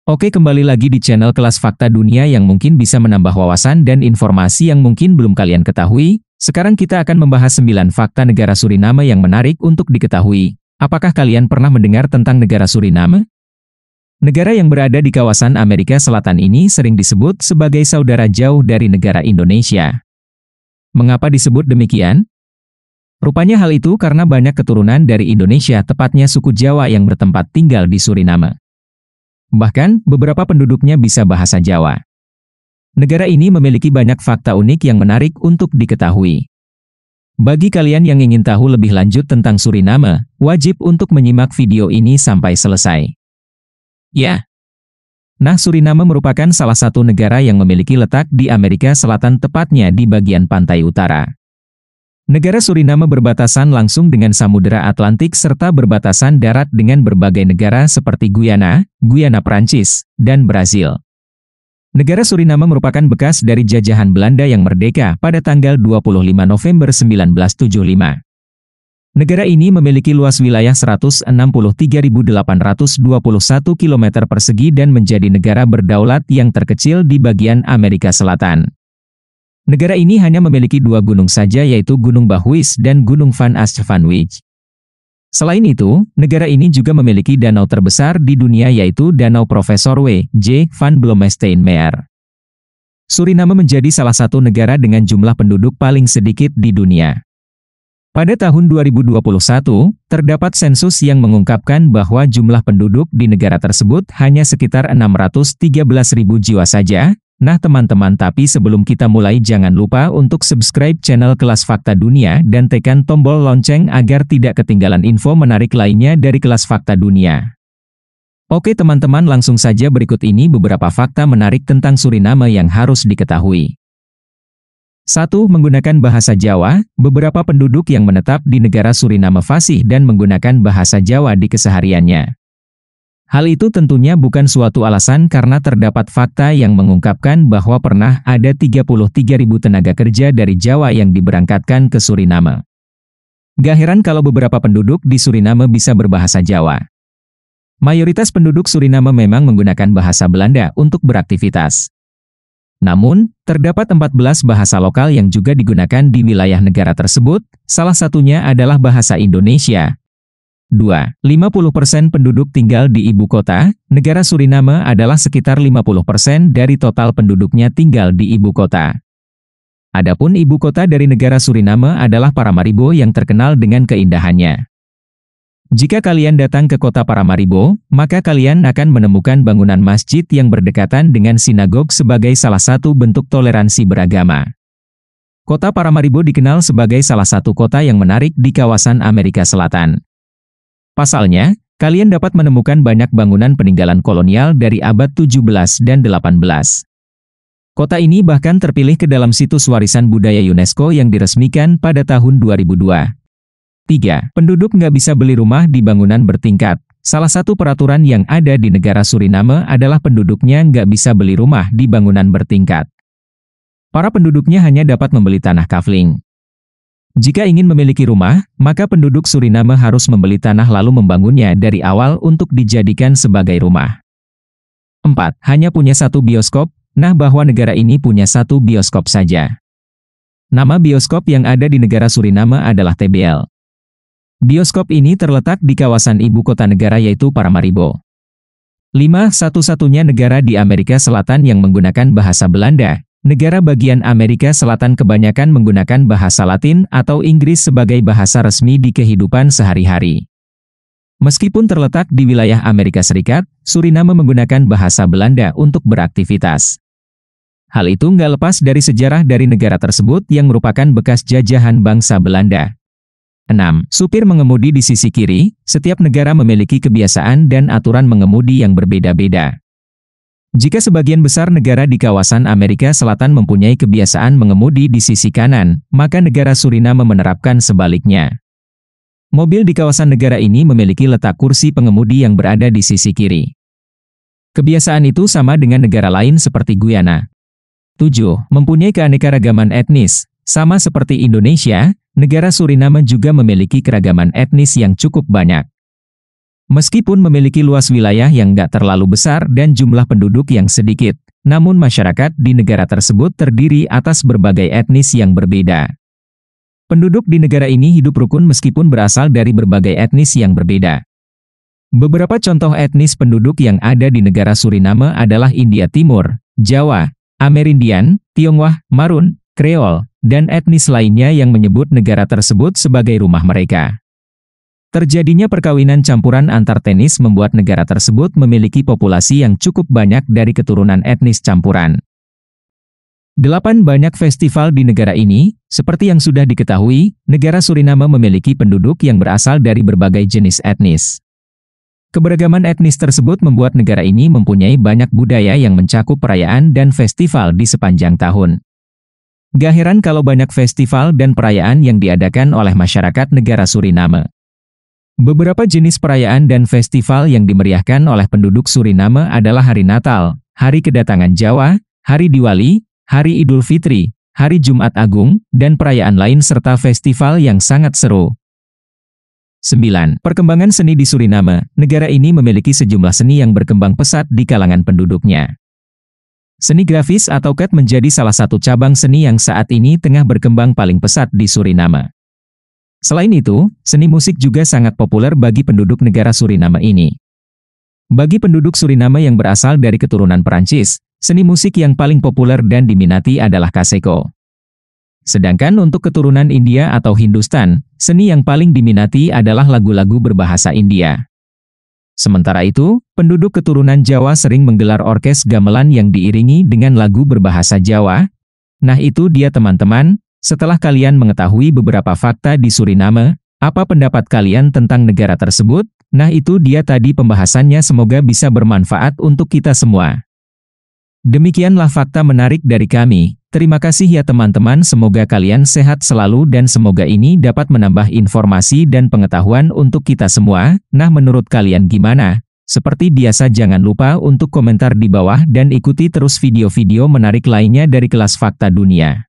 Oke, kembali lagi di channel Kelas Fakta Dunia yang mungkin bisa menambah wawasan dan informasi yang mungkin belum kalian ketahui. Sekarang kita akan membahas 9 fakta negara Suriname yang menarik untuk diketahui. Apakah kalian pernah mendengar tentang negara Suriname? Negara yang berada di kawasan Amerika Selatan ini sering disebut sebagai saudara jauh dari negara Indonesia. Mengapa disebut demikian? Rupanya hal itu karena banyak keturunan dari Indonesia, tepatnya suku Jawa yang bertempat tinggal di Suriname. Bahkan, beberapa penduduknya bisa bahasa Jawa. Negara ini memiliki banyak fakta unik yang menarik untuk diketahui. Bagi kalian yang ingin tahu lebih lanjut tentang Suriname, wajib untuk menyimak video ini sampai selesai. Ya. Nah, Suriname merupakan salah satu negara yang memiliki letak di Amerika Selatan, tepatnya di bagian pantai utara. Negara Suriname berbatasan langsung dengan Samudera Atlantik serta berbatasan darat dengan berbagai negara seperti Guyana, Guyana Prancis, dan Brazil. Negara Suriname merupakan bekas dari jajahan Belanda yang merdeka pada tanggal 25 November 1975. Negara ini memiliki luas wilayah 163.821 km persegi dan menjadi negara berdaulat yang terkecil di bagian Amerika Selatan. Negara ini hanya memiliki 2 gunung saja, yaitu Gunung Bahwis dan Gunung Van Astvanwijk. Selain itu, negara ini juga memiliki danau terbesar di dunia, yaitu Danau Profesor W. J. van Blommestein Meer. Suriname menjadi salah satu negara dengan jumlah penduduk paling sedikit di dunia. Pada tahun 2021, terdapat sensus yang mengungkapkan bahwa jumlah penduduk di negara tersebut hanya sekitar 613.000 jiwa saja. Nah teman-teman, tapi sebelum kita mulai jangan lupa untuk subscribe channel Kelas Fakta Dunia dan tekan tombol lonceng agar tidak ketinggalan info menarik lainnya dari Kelas Fakta Dunia. Oke teman-teman, langsung saja berikut ini beberapa fakta menarik tentang Suriname yang harus diketahui. 1. Menggunakan bahasa Jawa. Beberapa penduduk yang menetap di negara Suriname fasih dan menggunakan bahasa Jawa di kesehariannya. Hal itu tentunya bukan suatu alasan karena terdapat fakta yang mengungkapkan bahwa pernah ada 33.000 tenaga kerja dari Jawa yang diberangkatkan ke Suriname. Gak heran kalau beberapa penduduk di Suriname bisa berbahasa Jawa. Mayoritas penduduk Suriname memang menggunakan bahasa Belanda untuk beraktivitas. Namun, terdapat 14 bahasa lokal yang juga digunakan di wilayah negara tersebut, salah satunya adalah bahasa Indonesia. 2. 50% penduduk tinggal di ibu kota. Negara Suriname adalah sekitar 50% dari total penduduknya tinggal di ibu kota. Adapun ibu kota dari negara Suriname adalah Paramaribo yang terkenal dengan keindahannya. Jika kalian datang ke kota Paramaribo, maka kalian akan menemukan bangunan masjid yang berdekatan dengan sinagog sebagai salah satu bentuk toleransi beragama. Kota Paramaribo dikenal sebagai salah satu kota yang menarik di kawasan Amerika Selatan. Pasalnya, kalian dapat menemukan banyak bangunan peninggalan kolonial dari abad 17 dan 18. Kota ini bahkan terpilih ke dalam situs warisan budaya UNESCO yang diresmikan pada tahun 2002. 3. Penduduk nggak bisa beli rumah di bangunan bertingkat. Salah satu peraturan yang ada di negara Suriname adalah penduduknya nggak bisa beli rumah di bangunan bertingkat. Para penduduknya hanya dapat membeli tanah kafling. Jika ingin memiliki rumah, maka penduduk Suriname harus membeli tanah lalu membangunnya dari awal untuk dijadikan sebagai rumah. 4. Hanya punya 1 bioskop. Nah, bahwa negara ini punya 1 bioskop saja. Nama bioskop yang ada di negara Suriname adalah TBL. Bioskop ini terletak di kawasan ibu kota negara, yaitu Paramaribo. 5. Satu-satunya negara di Amerika Selatan yang menggunakan bahasa Belanda. Negara bagian Amerika Selatan kebanyakan menggunakan bahasa Latin atau Inggris sebagai bahasa resmi di kehidupan sehari-hari. Meskipun terletak di wilayah Amerika Serikat, Suriname menggunakan bahasa Belanda untuk beraktivitas. Hal itu nggak lepas dari sejarah dari negara tersebut yang merupakan bekas jajahan bangsa Belanda. 6. Supir mengemudi di sisi kiri. Setiap negara memiliki kebiasaan dan aturan mengemudi yang berbeda-beda. Jika sebagian besar negara di kawasan Amerika Selatan mempunyai kebiasaan mengemudi di sisi kanan, maka negara Suriname menerapkan sebaliknya. Mobil di kawasan negara ini memiliki letak kursi pengemudi yang berada di sisi kiri. Kebiasaan itu sama dengan negara lain seperti Guyana. 7. Mempunyai keanekaragaman etnis. Sama seperti Indonesia, negara Suriname juga memiliki keragaman etnis yang cukup banyak. Meskipun memiliki luas wilayah yang nggak terlalu besar dan jumlah penduduk yang sedikit, namun masyarakat di negara tersebut terdiri atas berbagai etnis yang berbeda. Penduduk di negara ini hidup rukun meskipun berasal dari berbagai etnis yang berbeda. Beberapa contoh etnis penduduk yang ada di negara Suriname adalah India Timur, Jawa, Amerindian, Tionghoa, Marun, Kreol, dan etnis lainnya yang menyebut negara tersebut sebagai rumah mereka. Terjadinya perkawinan campuran antar etnis membuat negara tersebut memiliki populasi yang cukup banyak dari keturunan etnis campuran. 8 banyak festival di negara ini. Seperti yang sudah diketahui, negara Suriname memiliki penduduk yang berasal dari berbagai jenis etnis. Keberagaman etnis tersebut membuat negara ini mempunyai banyak budaya yang mencakup perayaan dan festival di sepanjang tahun. Gak heran kalau banyak festival dan perayaan yang diadakan oleh masyarakat negara Suriname. Beberapa jenis perayaan dan festival yang dimeriahkan oleh penduduk Suriname adalah Hari Natal, Hari Kedatangan Jawa, Hari Diwali, Hari Idul Fitri, Hari Jumat Agung, dan perayaan lain serta festival yang sangat seru. 9. Perkembangan seni di Suriname. Negara ini memiliki sejumlah seni yang berkembang pesat di kalangan penduduknya. Seni grafis atau CAD menjadi salah satu cabang seni yang saat ini tengah berkembang paling pesat di Suriname. Selain itu, seni musik juga sangat populer bagi penduduk negara Suriname ini. Bagi penduduk Suriname yang berasal dari keturunan Perancis, seni musik yang paling populer dan diminati adalah Kaseko. Sedangkan untuk keturunan India atau Hindustan, seni yang paling diminati adalah lagu-lagu berbahasa India. Sementara itu, penduduk keturunan Jawa sering menggelar orkes gamelan yang diiringi dengan lagu berbahasa Jawa. Nah itu dia teman-teman. Setelah kalian mengetahui beberapa fakta di Suriname, apa pendapat kalian tentang negara tersebut? Nah itu dia tadi pembahasannya, semoga bisa bermanfaat untuk kita semua. Demikianlah fakta menarik dari kami. Terima kasih ya teman-teman, semoga kalian sehat selalu dan semoga ini dapat menambah informasi dan pengetahuan untuk kita semua. Nah menurut kalian gimana? Seperti biasa jangan lupa untuk komentar di bawah dan ikuti terus video-video menarik lainnya dari Kelas Fakta Dunia.